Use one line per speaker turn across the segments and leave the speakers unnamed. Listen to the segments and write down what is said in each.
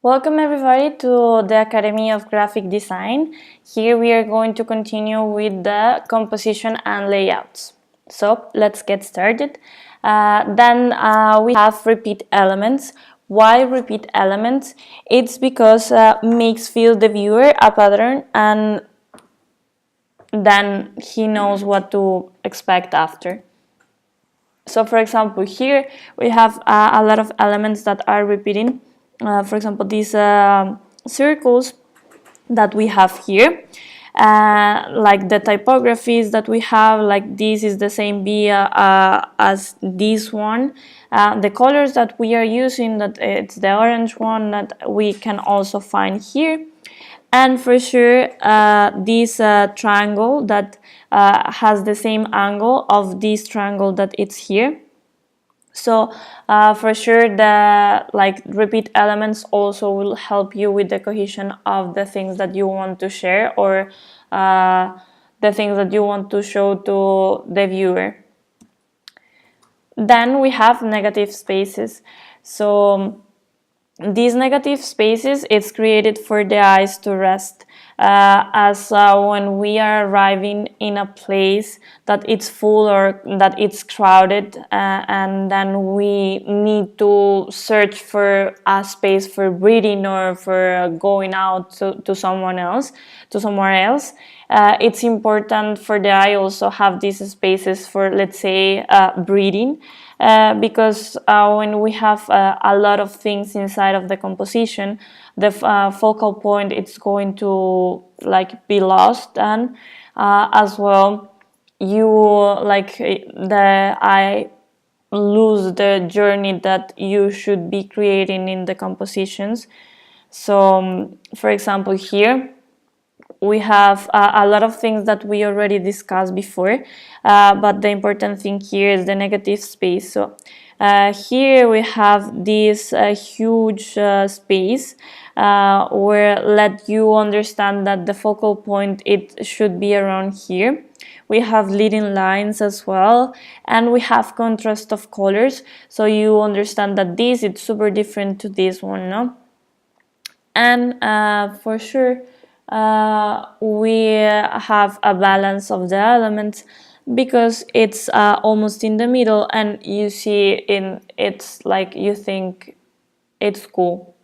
Welcome everybody to the Academy of Graphic Design. Here we are going to continue with the composition and layouts. So let's get started. Then we have repeat elements. Why repeat elements? It's because makes feel the viewer a pattern, and then he knows what to expect after. So for example, here we have a lot of elements that are repeating. For example, these circles that we have here, like the typographies that we have, like this is the same via as this one. The colors that we are using, that it's the orange one that we can also find here. And for sure, this triangle that has the same angle of this triangle that it's here. So for sure, the repeat elements also will help you with the cohesion of the things that you want to share, or the things that you want to show to the viewer. Then we have negative spaces. So these negative spaces, it's created for the eyes to rest, as when we are arriving in a place that it's full or that it's crowded, and then we need to search for a space for breathing or for going out to somewhere else. It's important for the eye also have these spaces for, let's say, breathing. Because when we have a lot of things inside of the composition, the focal point it's going to be lost, and as well you the eye lose the journey that you should be creating in the compositions. So for example, here we have a lot of things that we already discussed before, but the important thing here is the negative space. So here we have this huge space where let you understand that the focal point it should be around here. We have leading lines as well, and we have contrast of colors, so you understand that this is super different to this one, no? And for sure we have a balance of the elements, because it's almost in the middle, and you see it's like you think it's cool,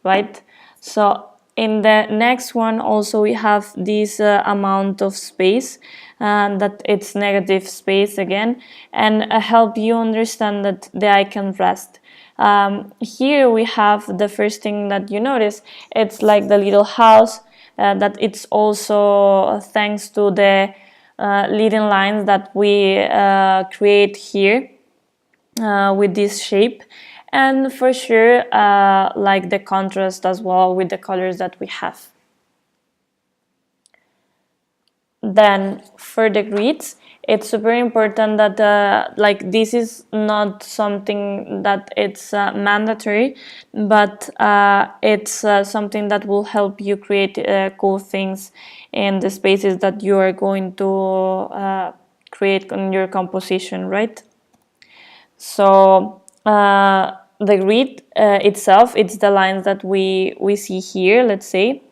right? So in the next one also we have this amount of space, that it's negative space again, and help you understand that the eye can rest. Here we have the first thing that you notice, it's like the little house, that it's also thanks to the leading lines that we create here with this shape, and for sure like the contrast as well with the colors that we have. Then for the grids, it's super important that this is not something that it's mandatory, but it's something that will help you create cool things in the spaces that you are going to create in your composition, right? So the grid itself, it's the lines that we see here, let's say,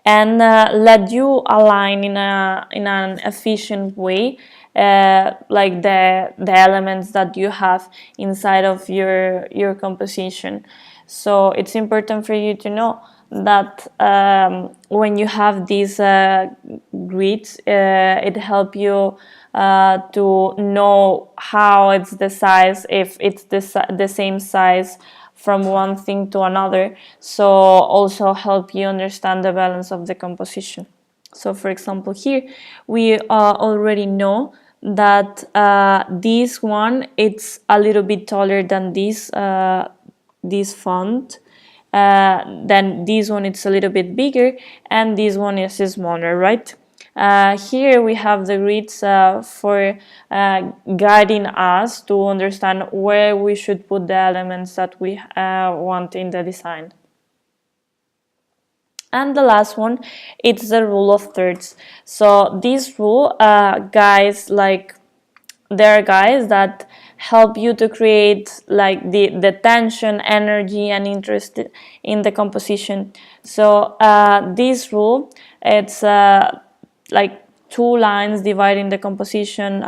and let you align in an efficient way, like the elements that you have inside of your composition. So it's important for you to know that when you have these grids, it helps you to know how it's the size, if it's the same size from one thing to another, so also help you understand the balance of the composition. So for example, here we already know that this one it's a little bit taller than this font, then this one it's a little bit bigger, and this one is smaller, right? Here we have the grids for guiding us to understand where we should put the elements that we want in the design. And the last one, it's the rule of thirds. So this rule, guys, there are guys that help you to create like the tension, energy, and interest in the composition. So this rule, it's like two lines dividing the composition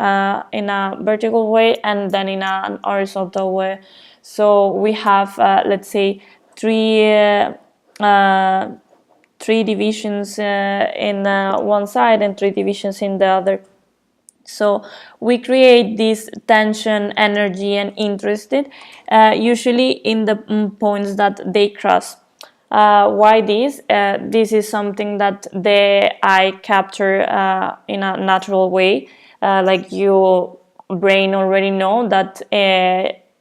in a vertical way and then in an horizontal way. So we have, let's say, three divisions in one side and three divisions in the other. So we create this tension, energy, and interest usually in the points that they cross. Why this? This is something that the eye capture in a natural way. Like your brain already know that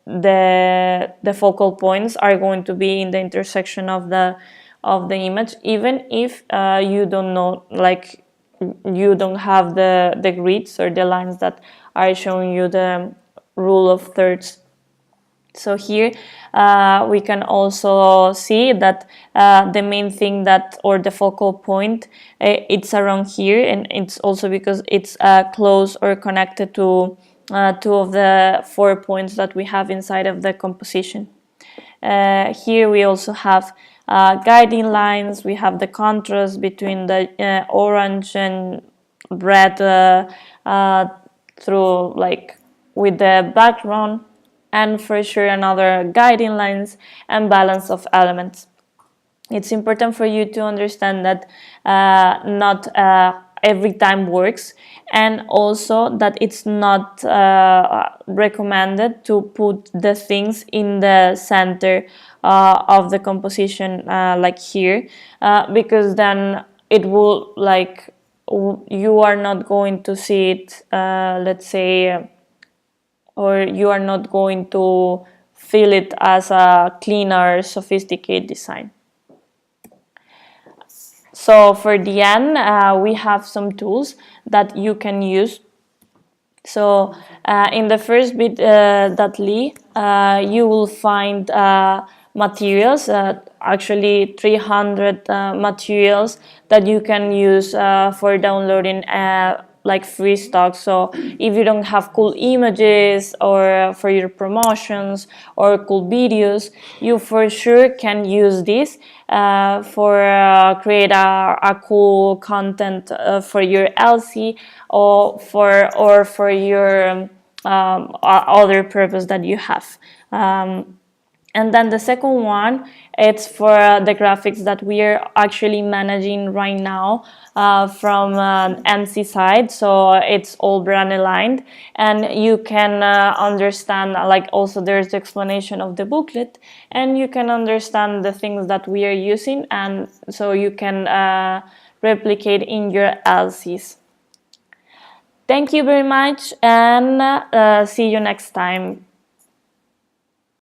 the focal points are going to be in the intersection of the image, even if you don't know, like you don't have the grids or the lines that are showing you the rule of thirds. So here we can also see that the main thing that, or the focal point, it's around here, and it's also because it's close or connected to two of the 4 points that we have inside of the composition. Here we also have guiding lines. We have the contrast between the orange and red through, like, with the background, and for sure another guiding lines and balance of elements. It's important for you to understand that not every time works, and also that it's not recommended to put the things in the center of the composition, like here, because then it will, like, you are not going to see it, let's say, or you are not going to feel it as a cleaner, sophisticated design. So for the end, we have some tools that you can use. So in the first bit.ly, you will find materials, actually 300 materials that you can use for downloading like free stock. So if you don't have cool images or for your promotions or cool videos, you for sure can use this for create a cool content for your LC or for your other purpose that you have. And then the second one, it's for the graphics that we are actually managing right now from MC side. So it's all brand aligned, and you can understand, like, also there's the explanation of the booklet, and you can understand the things that we are using, and so you can replicate in your LCs. Thank you very much, and see you next time.